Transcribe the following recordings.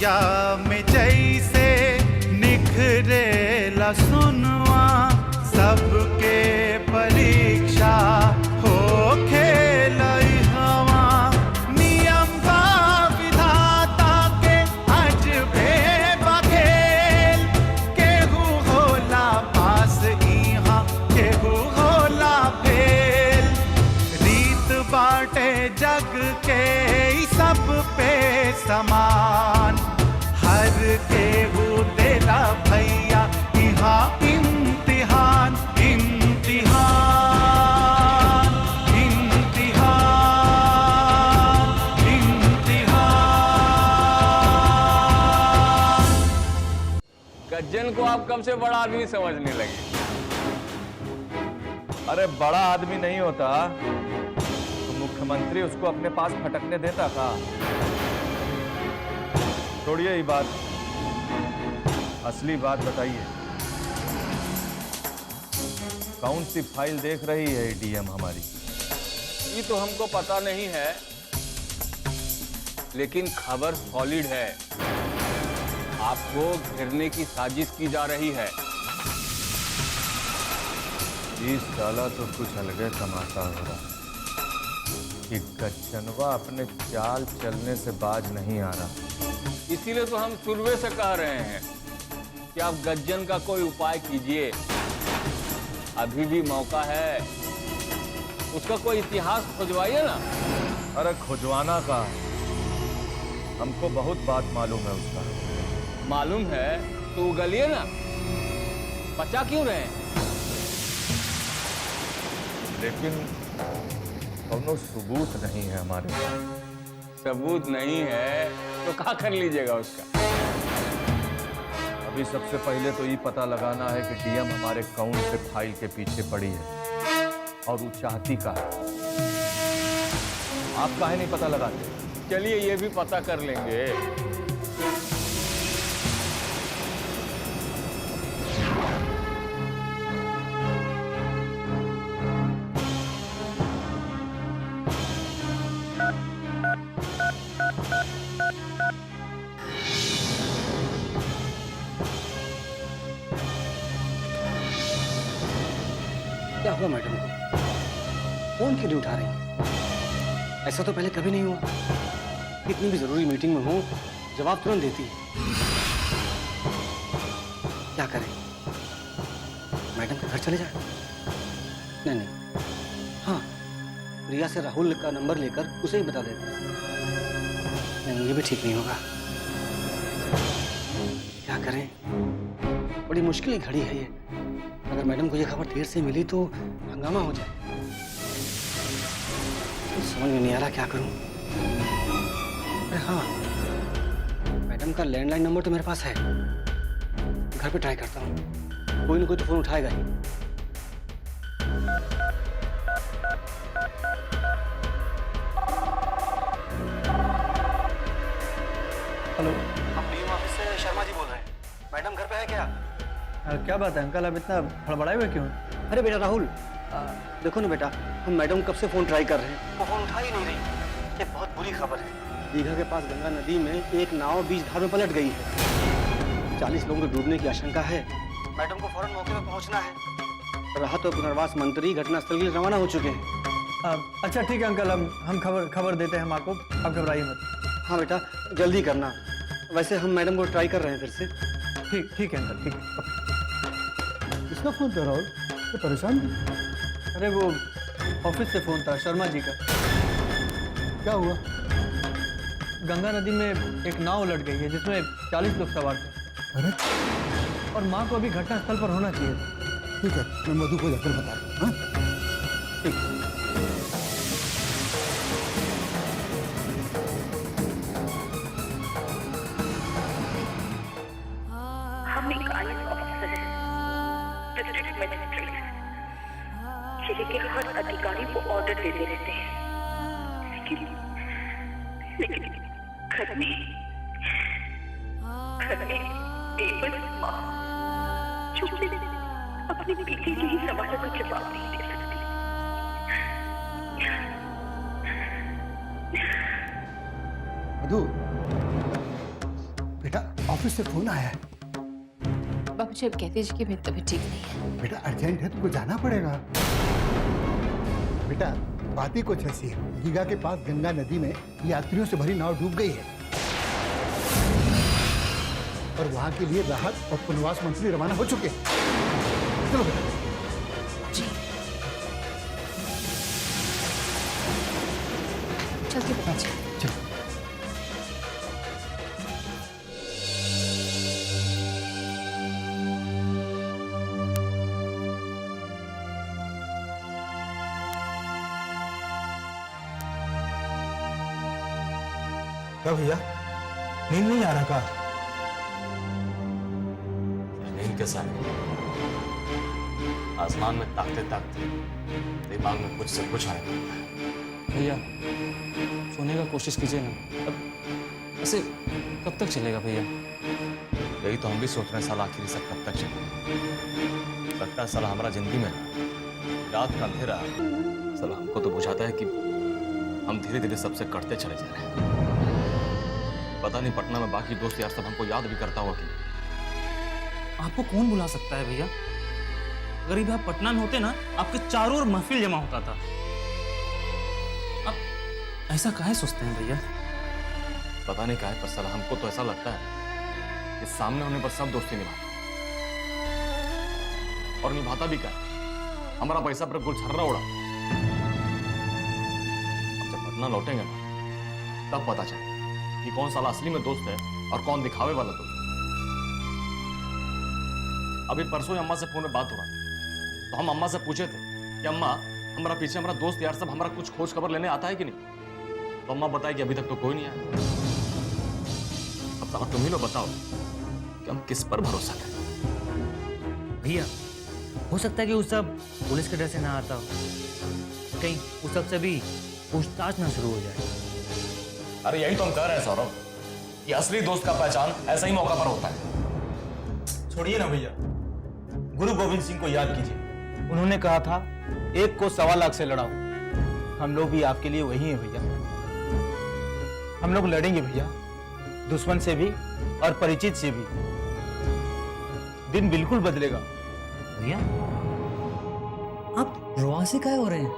रतिया में जैसे निखरेला सुनवा, सबके परीक्षा हो खेलई हवा। नियम बा विधाता के अजबे बखेल, केहू होला पास इहाँ केहू होला फेल। रीत बाटे जग के ई सब पे समान, हर केहू तेरा भैया इहाँ इम्तिहान। इम्तिहान इम्तिहान इम्तिहान। गज्जन को आप कब से बड़ा आदमी समझने लगे? अरे बड़ा आदमी नहीं होता तो मुख्यमंत्री उसको अपने पास फटकने देता था। छोड़िए ये बात, असली बात बताइए। कौन सी फाइल देख रही है डीएम हमारी? ये तो हमको पता नहीं है, लेकिन खबर सॉलिड है। आपको घेरने की साजिश की जा रही है। इस साला तो कुछ अलग तमाशा हो रहा कि गज्जनवा अपने चाल चलने से बाज नहीं आ रहा। इसीलिए तो हम शुरू से कह रहे हैं कि आप गज्जन का कोई उपाय कीजिए। अभी भी मौका है, उसका कोई इतिहास खुजवाइए ना। अरे खुजवाना का, हमको बहुत बात मालूम है उसका। मालूम है तो उगलिए ना, बचा क्यों रहे? लेकिन कोनो सबूत नहीं है हमारे पास। सबूत नहीं है तो क्या कर लीजिएगा उसका? अभी सबसे पहले तो ये पता लगाना है कि डीएम हमारे कौन से फाइल के पीछे पड़ी है और वो चाहती का है। आप काहे नहीं पता लगाते? चलिए ये भी पता कर लेंगे। क्या हुआ मैडम को? फोन क्यों नहीं उठा रही? ऐसा तो पहले कभी नहीं हुआ। कितनी भी जरूरी मीटिंग में हो, जवाब तुरंत देती है। क्या करें? मैडम के घर चले जाए? नहीं, हाँ, प्रिया से राहुल का नंबर लेकर उसे ही बता देते हैं। नहीं, ये भी ठीक नहीं होगा। क्या करें? बड़ी मुश्किल की घड़ी है ये। अगर मैडम को ये खबर देर से मिली तो हंगामा हो जाए। तो समझ में नहीं आ रहा क्या करूं। अरे हाँ, मैडम का लैंडलाइन नंबर तो मेरे पास है। घर पे ट्राई करता हूँ, कोई ना कोई तो फोन उठाएगा ही। हेलो, हम बीएम ऑफिस से शर्मा जी बोल रहे हैं। मैडम घर पे है क्या? क्या बात है अंकल, आप इतना हड़बड़ाए हुए क्यों? अरे बेटा राहुल, देखो ना बेटा, हम मैडम कब से फोन ट्राई कर रहे हैं, वो फोन उठा ही नहीं रही। ये बहुत बुरी खबर है। दीघा के पास गंगा नदी में एक नाव बीच धार में पलट गई है। 40 लोगों के डूबने की आशंका है। मैडम को फौरन मौके पर पहुंचना है। राहत और पुनर्वास मंत्री घटनास्थल के लिए रवाना हो चुके हैं। अच्छा ठीक है अंकल, हम खबर देते हैं हम आपको, आप घबराइए मत। हाँ बेटा, जल्दी करना। वैसे हम मैडम को ट्राई कर रहे हैं फिर से। ठीक है अंकल, ठीक है। किसका फोन था राहुल? तो परेशान है? अरे वो ऑफिस से फोन था, शर्मा जी का। क्या हुआ? गंगा नदी में एक नाव उलट गई है जिसमें 40 लोग सवार थे। अरे और माँ को अभी घटनास्थल पर होना चाहिए। ठीक है, मैं मधु को जाकर बता रहा हूँ। ठीक। हम एक IAS ऑफिसर हैं, डिस्ट्रिक्ट मजिस्ट्रेट। जिले के हर अधिकारी को ऑर्डर देते रहते हैं, लेकिन घर में बेबस माँ जो अपने बेटे के ही सवालों का जवाब नहीं दे सकती। मधु, ऑफिस से फोन आया है। बाबूजी अब कह दीजिए कि मेरी तबीयत ठीक नहीं है। बेटा अर्जेंट है, तुमको जाना पड़ेगा। बेटा बात ही कुछ ऐसी है, दीघा के पास गंगा नदी में यात्रियों से भरी नाव डूब गई है और वहां के लिए राहत और पुनर्वास मंत्री रवाना हो चुके हैं। चलो बेटा। चलते बाबूजी। क्या भैया, नींद नहीं आ रहा का? नींद के साथ आसमान में ताकते ताकते दिमाग में कुछ से कुछ आने लगता है। भैया सोने का कोशिश कीजिए ना। अब ऐसे कब तक चलेगा भैया? यही तो हम भी सोच रहे हैं, साला आखिर सब कब तक चलेगा। लगता है साला हमारा जिंदगी में रात का अंधेरा साला हमको तो बुझाता है कि हम धीरे धीरे सबसे कटते चले जा रहे हैं। पता नहीं पटना में बाकी दोस्त यार सब हमको याद भी करता होगा कि आपको कौन बुला सकता है भैया? गरीब आप पटना में होते ना, आपके चारों ओर महफिल जमा होता था। आप ऐसा काहे सोचते हैं भैया? पता नहीं काहे, पर साला हमको तो ऐसा लगता है कि सामने होने पर सब दोस्ती निभाता और निभाता भी क्या, हमारा पैसा पर गुलछर्रा उड़ा। अब जब पटना लौटेंगे ना तब पता चले कि कौन साला असली में दोस्त है और कौन दिखावे वाला दोस्त। अभी परसों ही अम्मा से फोन में बात हो रहा तो हम अम्मा से पूछे थे कि अम्मा हमारा पीछे हमारा दोस्त यार सब हमारा कुछ खोज खबर लेने आता है कि नहीं, तो अम्मा बताए कि अभी तक तो कोई नहीं आया। अब साला तुम ही लोग बताओ कि हम किस पर भरोसा करें। भैया हो सकता है कि वो सब पुलिस के डर से ना आता हो, कहीं उस सब से भी पूछताछ ना शुरू हो जाए। अरे यही तो हम कह रहे हैं सौरभ कि असली दोस्त का पहचान ऐसा ही मौका पर होता है। छोड़िए ना भैया, गुरु गोविंद सिंह को याद कीजिए। उन्होंने कहा था, एक को 1.25 लाख से लड़ाओ। हम लोग भी आपके लिए वही हैं भैया। हम लोग लड़ेंगे भैया, दुश्मन से भी और परिचित से भी। दिन बिल्कुल बदलेगा। भैया आप रोआसी काहे हो रहे हैं?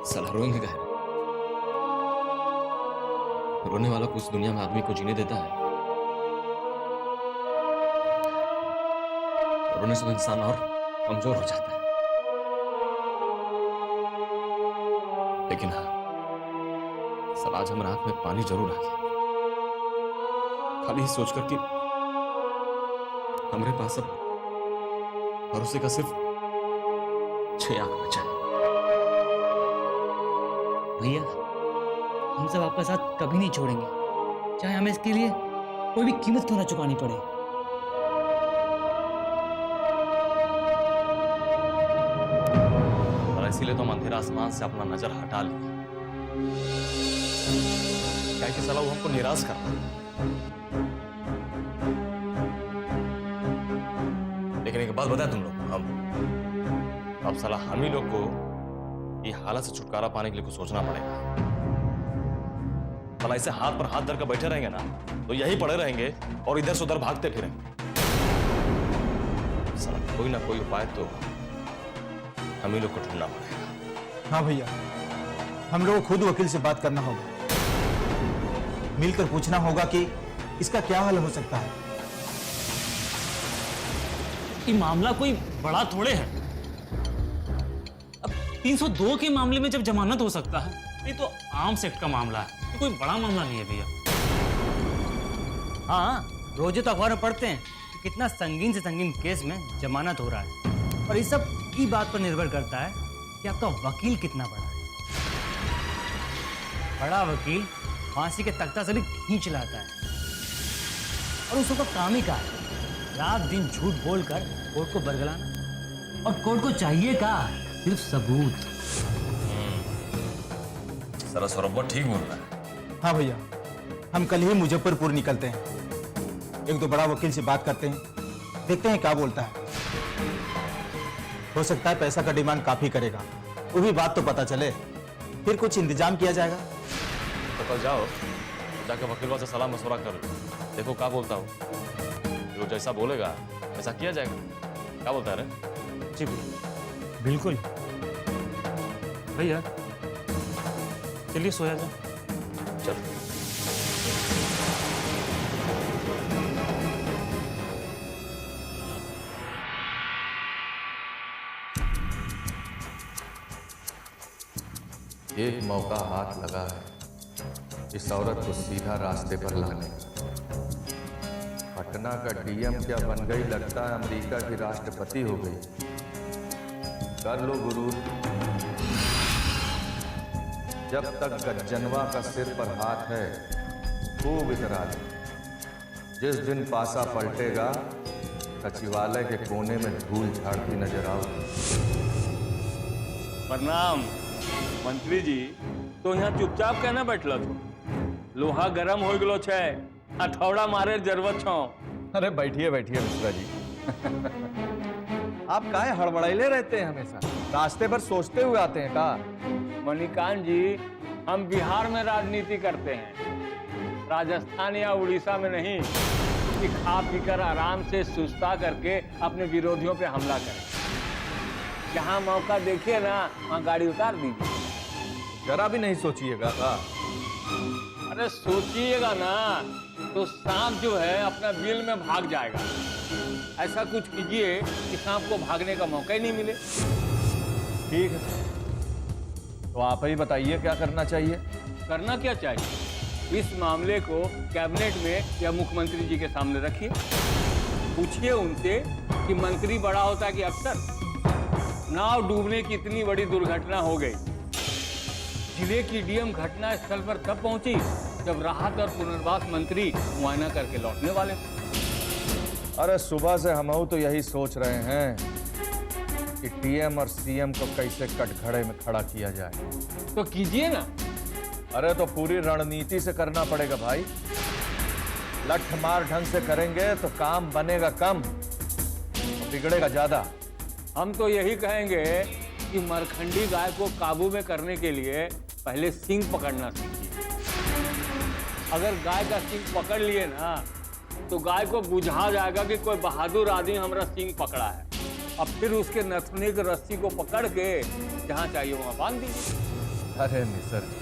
साला रोएंगे काहे? रोने वाला कुछ दुनिया में आदमी को जीने देता है। रोने से तो इंसान और कमजोर हो जाता है। लेकिन हाँ, सर आज हमारे आंख में पानी जरूर आ गया, खाली ही सोचकर कि हमारे पास अब भरोसे का सिर्फ 6 आंख बचा है। भैया हम सब आपका साथ कभी नहीं छोड़ेंगे, चाहे हमें इसके लिए कोई भी कीमत क्यों ना चुकानी पड़े। और इसीलिए तो हम अंधेरा आसमान से अपना नजर हटा लिए, क्या कि साला वो हमको निराश करता है। लेकिन एक बात बताए तुम लोग, अब साला हम ही लोग को ये हालत से छुटकारा पाने के लिए कुछ सोचना पड़ेगा। साला ऐसे हाथ पर हाथ धरकर बैठे रहेंगे ना तो यही पड़े रहेंगे और इधर से उधर भागते फिरेंगे। साला कोई ना कोई उपाय तो हम ही लोग को ढूंढना पड़ेगा। हाँ भैया, हम लोग को खुद वकील से बात करना होगा, मिलकर पूछना होगा कि इसका क्या हल हो सकता है। ये मामला कोई बड़ा थोड़े है। अब 302 के मामले में जब जमानत हो सकता है, ये तो आर्म्स एक्ट का मामला है, ये कोई बड़ा मामला नहीं है भैया। हाँ, रोज तो अखबार में पढ़ते हैं कि कितना संगीन से संगीन केस में जमानत हो रहा है, और इस सब की बात पर निर्भर करता है कि आपका वकील कितना बड़ा है। बड़ा वकील फांसी के तख्ता से भी खींच लाता है, और उस सबका काम ही का है रात दिन झूठ बोलकर कोर्ट को बरगलाना, और कोर्ट को चाहिए का सिर्फ सबूत। साला सौरभ ठीक बोल रहा है। हाँ भैया, हम कल ही मुजफ्फरपुर निकलते हैं, एक दो बड़ा वकील से बात करते हैं, देखते हैं क्या बोलता है। हो सकता है पैसा का डिमांड काफी करेगा, वो भी बात तो पता चले, फिर कुछ इंतजाम किया जाएगा। तो कल जाओ, जाके वकीलवा से सलाह मशवरा कर लो, देखो क्या बोलता हूँ। जो जैसा बोलेगा वैसा किया जाएगा। क्या बोलता है रे? जी बिल्कुल भैया, चलिए सोया जाए। चल। एक मौका हाथ लगा है इस औरत को सीधा रास्ते पर लाने का। पटना का डीएम क्या बन गई, लगता है अमेरिका की राष्ट्रपति हो गई। कर लो गुरु, जब तक गज्जनवा का सिर पर हाथ है खूब इतरा दो। जिस दिन पासा पलटेगा सचिवालय के कोने में धूल झाड़ती नजर आओ। प्रणाम मंत्री जी। तो यहाँ चुपचाप कहना बैठल तू? लोहा गरम हो गलो छे, हथौड़ा मारे जरूरत छो। अरे बैठिए बैठिए मिश्रा जी। आप काहे हड़बड़ाइले रहते हैं हमेशा? रास्ते पर सोचते हुए आते हैं का? मणिकांत जी, हम बिहार में राजनीति करते हैं, राजस्थान या उड़ीसा में नहीं कि खा पी कर आराम से सुस्ता करके अपने विरोधियों पे हमला करें। जहां मौका देखिए ना वहां गाड़ी उतार दीजिए। जरा भी नहीं सोचिएगा का? अरे सोचिएगा ना तो सांप जो है अपना बिल में भाग जाएगा। ऐसा कुछ कीजिए कि सांप को भागने का मौका ही नहीं मिले। ठीक है, तो आप ही बताइए क्या करना चाहिए? करना क्या चाहिए? इस मामले को कैबिनेट में या मुख्यमंत्री जी के सामने रखिए। पूछिए उनसे कि मंत्री बड़ा होता है कि अफसर। नाव डूबने की इतनी बड़ी दुर्घटना हो गई, जिले की डीएम घटना स्थल पर तब पहुंची जब राहत और पुनर्वास मंत्री मुआयना करके लौटने वाले थे। अरे सुबह से हम तो यही सोच रहे हैं कि डीएम और सीएम को कैसे कटघरे में खड़ा किया जाए। तो कीजिए ना। अरे तो पूरी रणनीति से करना पड़ेगा भाई। लठ मार ढंग से करेंगे तो काम बनेगा कम और बिगड़ेगा ज्यादा। हम तो यही कहेंगे कि मरखंडी गाय को काबू में करने के लिए पहले सींग पकड़ना सीखिए। अगर गाय का सींग पकड़ लिए ना तो गाय को बुझा जाएगा कि कोई बहादुर आदमी हमारा सींग पकड़ा है। अब फिर उसके नथुने की रस्सी को पकड़ के जहां चाहिए वहां बांध दीजिए। अरे मिसर जी,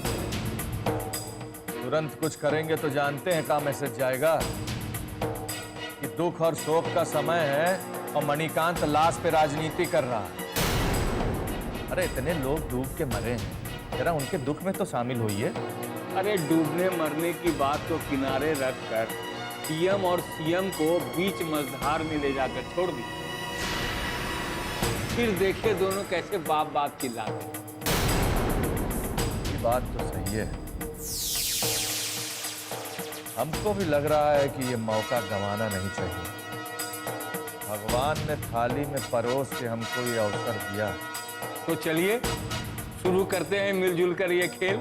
तुरंत कुछ करेंगे तो जानते हैं क्या मैसेज जाएगा कि दुख और शोक का समय है और मणिकांत लाश पे राजनीति कर रहा है। अरे इतने लोग डूब के मरे हैं, जरा उनके दुख में तो शामिल होइए। अरे डूबने मरने की बात को किनारे रखकर डीएम और सीएम को बीच मझधार में ले जाकर छोड़ दी। फिर देखिए दोनों कैसे बाप बाप चिल्लाते हैं। ये बात तो सही है। हमको भी लग रहा है कि ये मौका गंवाना नहीं चाहिए। भगवान ने थाली में परोस के हमको ये अवसर दिया। तो चलिए शुरू करते हैं मिलजुल कर ये खेल।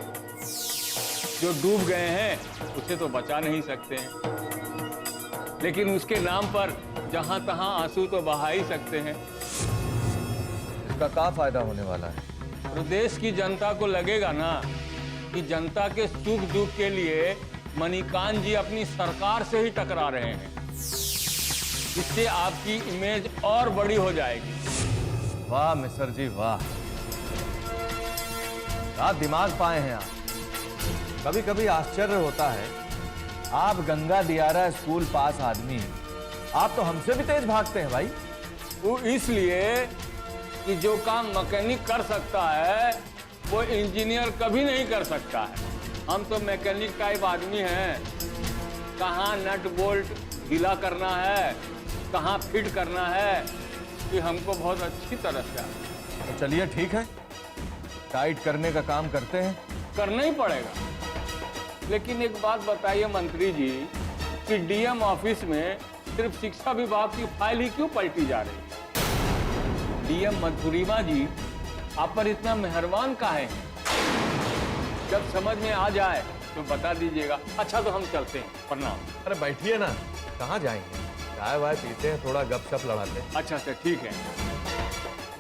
जो डूब गए हैं उसे तो बचा नहीं सकते हैं, लेकिन उसके नाम पर जहां तहां आंसू तो बहा ही सकते हैं। इसका क्या फायदा होने वाला है? प्रदेश की जनता को लगेगा ना कि जनता के सुख दुख के लिए मणिकांत जी अपनी सरकार से ही टकरा रहे हैं। इससे आपकी इमेज और बड़ी हो जाएगी। वाह मिसर जी वाह, क्या दिमाग पाए हैं आप। कभी कभी आश्चर्य होता है, आप गंगा दियारा स्कूल पास आदमी, आप तो हमसे भी तेज भागते हैं भाई। वो इसलिए कि जो काम मैकेनिक कर सकता है वो इंजीनियर कभी नहीं कर सकता है। हम तो मैकेनिक टाइप आदमी हैं। कहाँ नट बोल्ट ढीला करना है, कहाँ फिट करना है, कि हमको बहुत अच्छी तरह से आता है। तो चलिए ठीक है, टाइट करने का काम करते हैं। करना ही पड़ेगा। लेकिन एक बात बताइए मंत्री जी कि डीएम ऑफिस में सिर्फ शिक्षा विभाग की फाइल ही क्यों पलटी जा रही है? डीएम मधुरिमा जी आप पर इतना मेहरबान काहे हैं? जब समझ में आ जाए तो बता दीजिएगा। अच्छा तो हम चलते हैं, प्रणाम। अरे बैठिए ना, कहाँ जाएंगे? चाय वाय पीते हैं, थोड़ा गपशप लड़ाते हैं। अच्छा अच्छा ठीक है,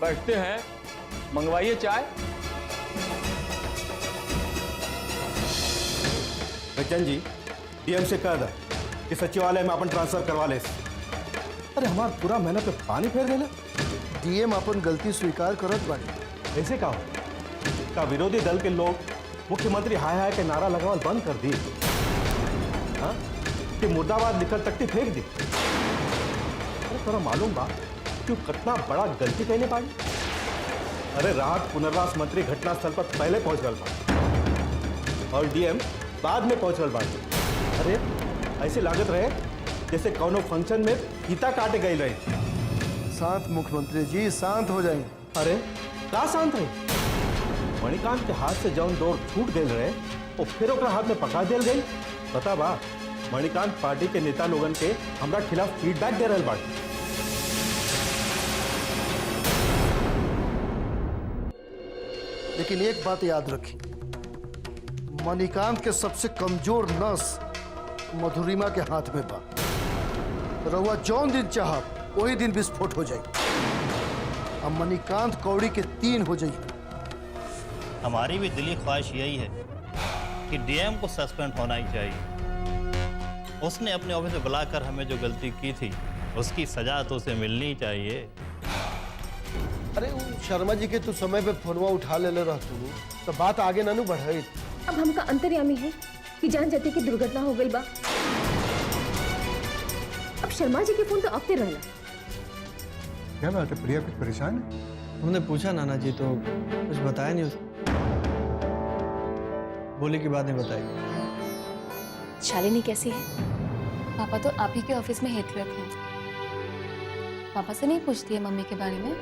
बैठते हैं। मंगवाइए चाय। बच्चन जी, डीएम से कह दा कि सचिवालय में अपन ट्रांसफर करवा ले। अरे हमार पूरा मेहनत पे पानी फेर देले। डीएम अपन गलती स्वीकार करत बाड़ी। ऐसे का का विरोधी दल के लोग मुख्यमंत्री हाय हाय के नारा लगावल बंद कर दी, हाँ? कि मुर्दाबाद लिखकर तख्ती फेंक दी। अरे तोरा मालूम बा कि वो कितना बड़ा गलती कहने पाई। अरे रात पुनर्वास मंत्री घटनास्थल पर पहले पहुंच गल बा और डीएम बाद में पहुंच गल बा। अरे ऐसे लागत रहे जैसे कौनो फंक्शन में फीता काटे गई रहे। शांत मुख्यमंत्री जी, शांत हो जाएं। अरे का शांत रही? मणिकांत के हाथ से जौन दौड़ छूट गए रहे वो फिर ओकरा हाथ में पकड़ा दिल गई। पता बा मणिकांत पार्टी के नेता लोगन के हमरा खिलाफ फीडबैक दे रहल बाटे। लेकिन एक बात याद रखी, मणिकांत के सबसे कमजोर नस मधुरिमा के हाथ में बा। रउआ जौन दिन चाहब वही दिन विस्फोट हो जाई। अब मणिकांत कौड़ी के 3 हो जाई। हमारी भी दिली ख्वाहिश यही है कि डीएम को सस्पेंड होना ही चाहिए। उसने अपने ऑफिस में बुलाकर हमें जो गलती की थी उसकी सजा तो उसे मिलनी चाहिए। अरे वो शर्मा जी के तू समय पे फोनवा उठा ले रह तू तो बात आगे ना बढ़ाई। अब हमका अंतर्यामी है कि जान जाते की दुर्घटना हो गई बा। अब शर्मा जी के फोन तो आते रहना। क्या बात है प्रिया, कुछ परेशान है? हमने पूछा नाना जी तो कुछ बताया नहीं उसने। बोले की बात नहीं बताई। शालिनी कैसी है? पापा तो आप ही के ऑफिस में हेड क्लर्क हैं। पापा से नहीं पूछती है मम्मी के बारे में?